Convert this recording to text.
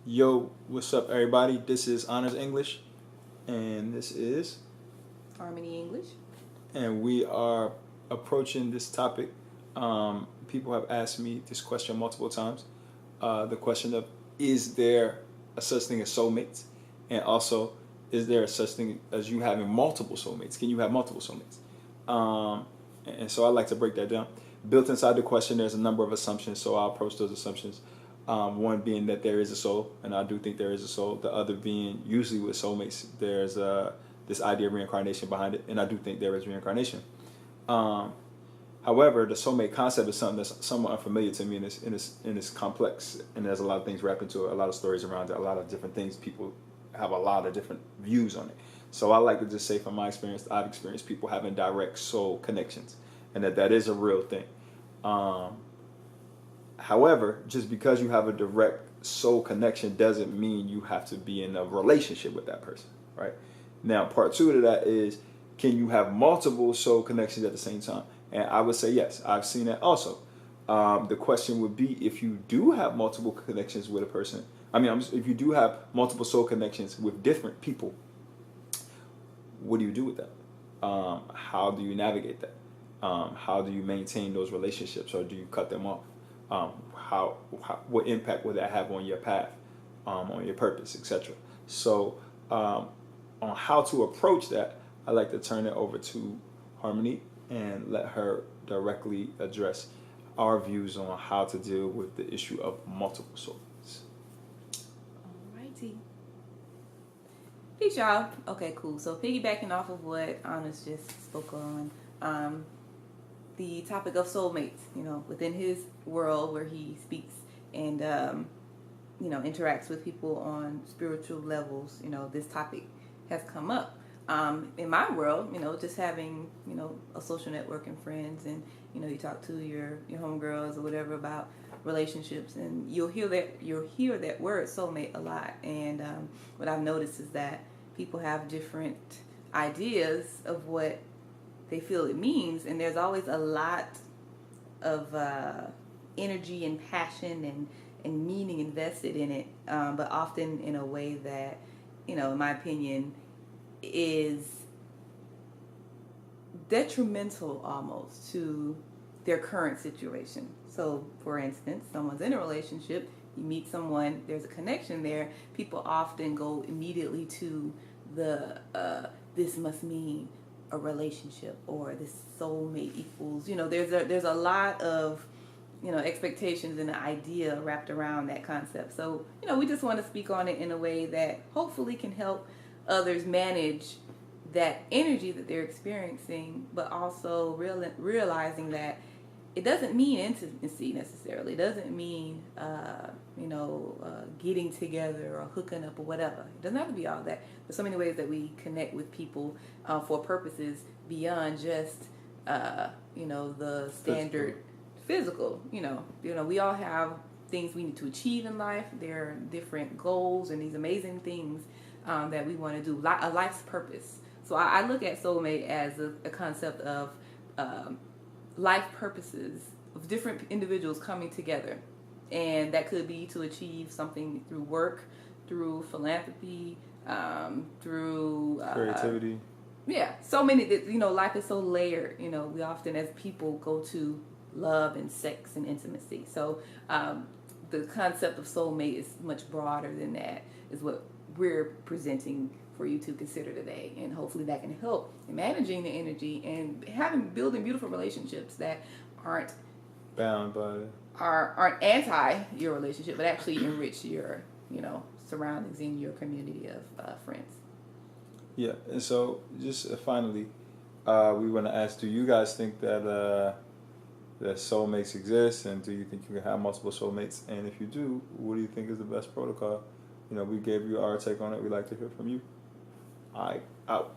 Yo, what's up, everybody? This is Honors English, and this is, Harmony English. and we are approaching this topic. People have asked me this question multiple times. The question of, is there a such thing as soulmates? And also, is there a such thing as you having multiple soulmates? Can you have multiple soulmates? And so I like to break that down. Built inside the question, there's a number of assumptions, so I'll approach those assumptions. One being that there is a soul, and I do think there is a soul. The other being, usually with soulmates, there's this idea of reincarnation behind it, and I do think there is reincarnation. However, the soulmate concept is something that's somewhat unfamiliar to me, and it's complex, and there's a lot of things wrapped into it, a lot of stories around it, a lot of different things. People have a lot of different views on it. So I like to just say, from my experience, I've experienced people having direct soul connections, and that is a real thing. However, just because you have a direct soul connection doesn't mean you have to be in a relationship with that person, right? Now, part two to that is, can you have multiple soul connections at the same time? And I would say yes. I've seen that also. The question would be, if you do have multiple connections with a person, if you do have multiple soul connections with different people, what do you do with that? How do you navigate that? How do you maintain those relationships, or do you cut them off? What impact will that have on your path, on your purpose, etc.? So, on how to approach that, I like to turn it over to Harmony and let her directly address our views on how to deal with the issue of multiple soulmates. Alrighty. Peace, y'all. Okay, cool. So piggybacking off of what Honest just spoke on, the topic of soulmates, within his world where he speaks and, interacts with people on spiritual levels, this topic has come up. In my world, just having, a social network and friends, and, you talk to your homegirls or whatever about relationships, and you'll hear that word soulmate a lot. And what I've noticed is that people have different ideas of what they feel it means, and there's always a lot of energy and passion and meaning invested in it, but often in a way that, in my opinion, is detrimental almost to their current situation. So, for instance, someone's in a relationship, you meet someone, there's a connection there, people often go immediately to the this must mean a relationship, or this soulmate equals, there's a lot of expectations and the idea wrapped around that concept. So we just want to speak on it in a way that hopefully can help others manage that energy that they're experiencing, but also realizing that it doesn't mean intimacy necessarily. It doesn't mean getting together or hooking up or whatever. It doesn't have to be all that. There's so many ways that we connect with people for purposes beyond just the standard physical. We all have things we need to achieve in life. There are different goals and these amazing things that we want to do, a life's purpose. So I look at soulmate as a concept of life purposes of different individuals coming together. And that could be to achieve something through work, through philanthropy, through Creativity. Yeah, so many, life is so layered. We often as people go to love and sex and intimacy. So the concept of soulmate is much broader than that, is what we're presenting for you to consider today. And hopefully that can help in managing the energy and building beautiful relationships that aren't Bound by aren't anti your relationship, but actually enrich your surroundings in your community of friends. Yeah, and so just finally, we want to ask: do you guys think that soulmates exist, and do you think you can have multiple soulmates? And if you do, what do you think is the best protocol? We gave you our take on it. We'd like to hear from you. All right, out.